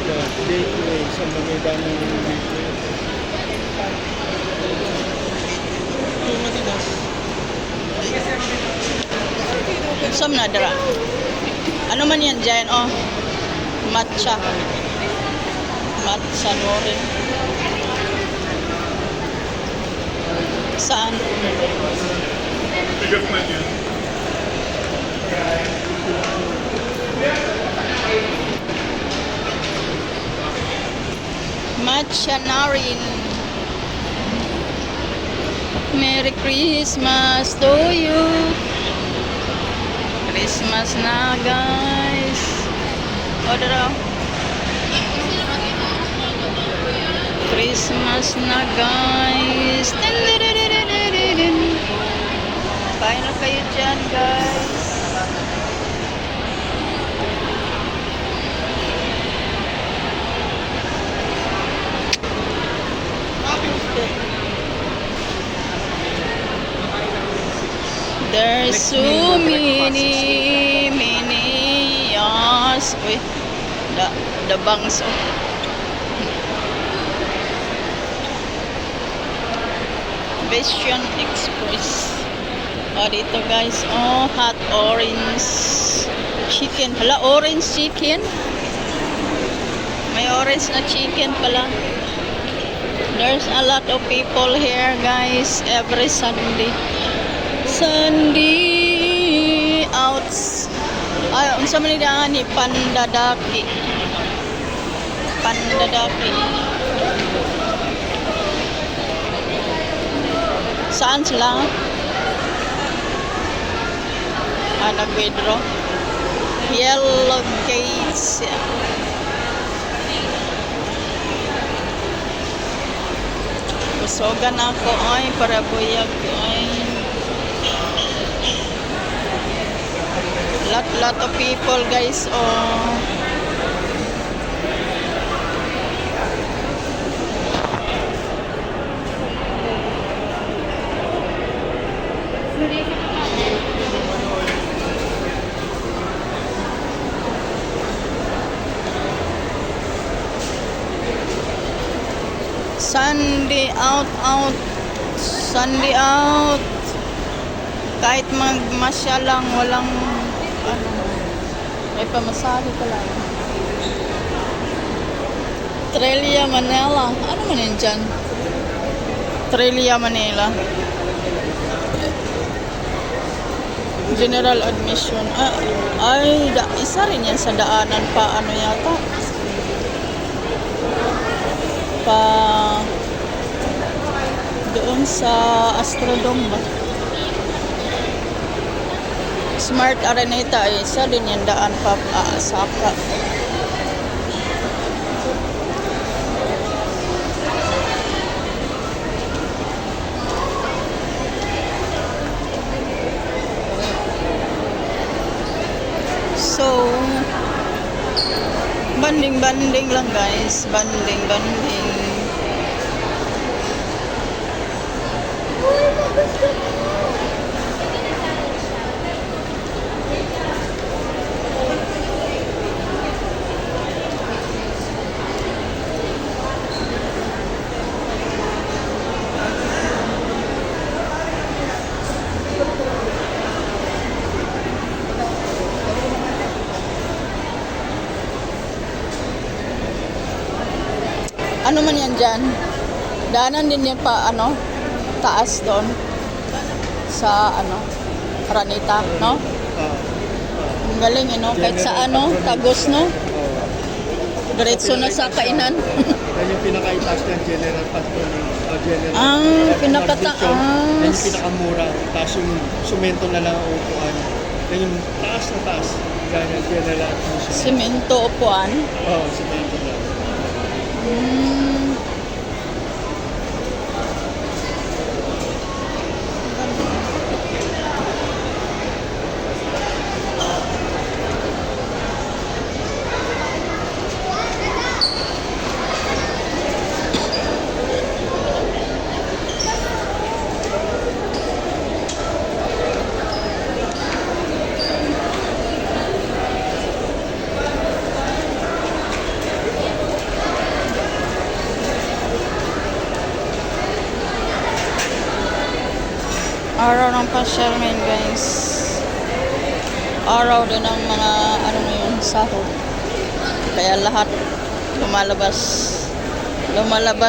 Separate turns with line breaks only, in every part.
gateway sa Manila ng gateway.
Som na dara. Ano man yan dyan, oh? Matcha. Matcha norin. Saan?
Bigas na yun.
Matcha norin. Merry Christmas to you. Christmas na, guys. O, dara. Christmas na, guys. Kain na kayo dyan, guys. There's so many years. Uy, the bangs, oh. Vision Express. Oh, dito guys, oh, hot orange chicken. Hala, orange chicken. May orange na chicken pala. There's a lot of people here, guys, every Sunday. Sunday outs. Ay, unsa man ni ani Pandadaki. Pandadaki. Saan sila? Nag-withdraw. Yellow gates. Kusogan ako ay para buyag ay. Lot of people, guys. Oh. Sunday out. Sunday out. Kahit magmasya lang, walang ano, may pamasahe ka lang. Trillia Manila. Ano man yun dyan? Trillia Manila. General admission. Isa rin yan sa daanan pa ano yata. Pa doon sa Astrodome ba? Smart Araneta, isa din yung daan pa Saka. So, banding lang, guys. Banding. Ano man yan dyan? Daanan din yan pa, ano, taas doon. Sa, ano, Araneta, no? Ang galing, no? Kahit sa, ano, Tagos, no? Diretso na sa kainan.
Yan yung pinaka-itaas ng General Patrol.
Pinakataas.
Yan yung pinakamura. Tapos yung sumento na lang ang upuan. Yan yung taas na taas. Yan yung General Admission.
Semento upuan?
Oo, semento na.
pasyal ngayon guys. Araw din ng mga ano ngayon, sahod. Kaya lahat lumalabas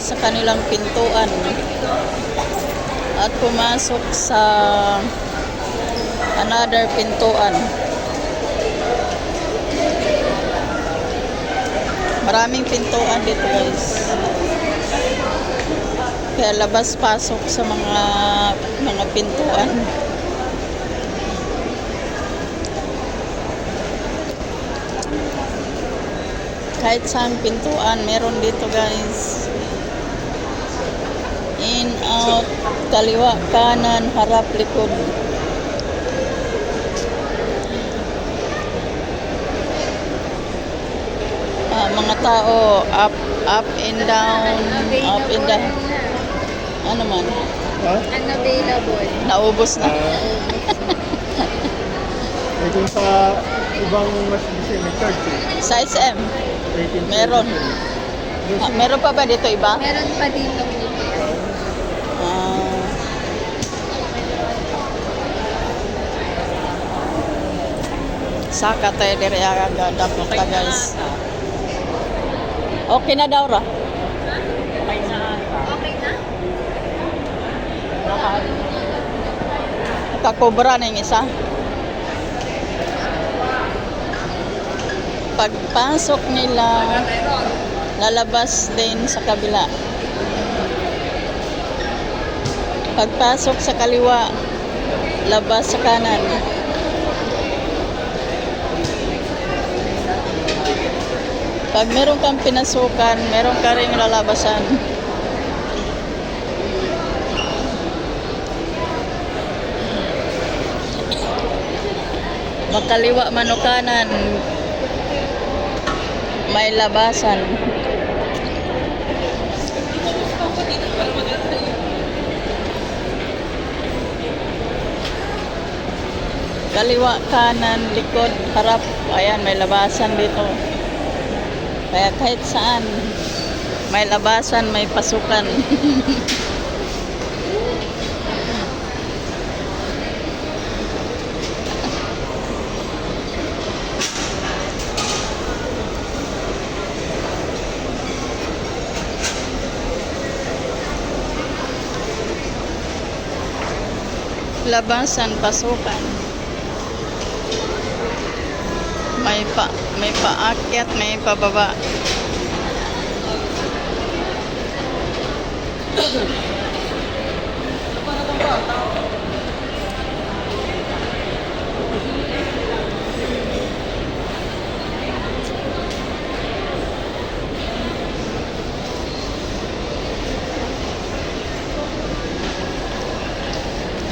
sa kanilang pintuan at pumasok sa another pintuan. Maraming pintuan dito guys. Kaya labas-pasok sa mga pintuan. Kahit saan pintuan, meron dito guys. In, out, kaliwa, kanan, harap, likod. Mga tao, up and down, up and down. Ano man?
Ha?
Unavailable.
Naubos na.
Eh kung sa ibang mas busy, may charge eh.
Size M.
18.
Meron. Meron pa ba dito iba?
Meron pa dito.
Ah. Saka tayo diri aga dapat ta guys. Okay na daw ra.
Okay na?
Kakobra na yung isa. Pagpasok nila, lalabas din sa kabila. Pagpasok sa kaliwa, labas sa kanan. Pag meron kang pinasukan, meron ka ring lalabasan. Makaliwa man o kanan, may labasan. Kaliwa, kanan, likod, harap. Ayan, may labasan dito. Kaya kahit saan, may labasan, may pasukan. Labasan, pasukan. May paakyat, may pababa.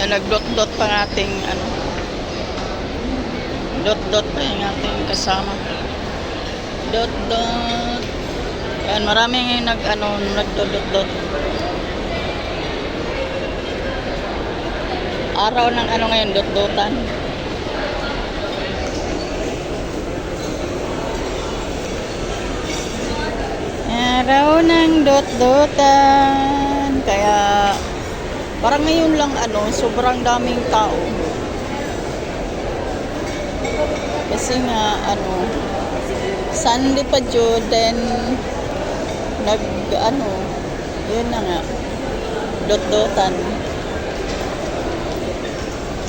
Nagdot-dot pa ng ating ano. Dot-dot pa yung ating kasama. Dot-dot. Ayan, maraming nagdot-dot. Araw ng ano ngayon, dot-dotan. Araw ng dot-dotan. Kaya parang ngayon lang sobrang daming tao. Kasi nga Sunday pa jud, then yun na nga, dot-dotan.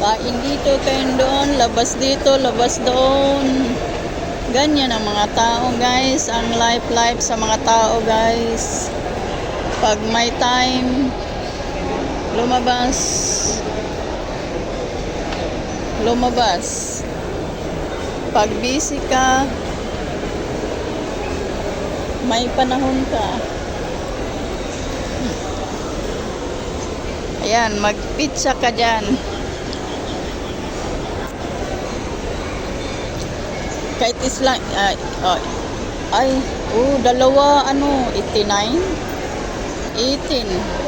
Kain dito, kain doon, labas dito, labas doon. Ganyan ang mga tao guys, ang life sa mga tao guys. Pag may time, lumabas. Pag busy ka, may panahon ka. Ayan, mag-pizza ka dyan. Kahit islang, dalawa, 89? 18.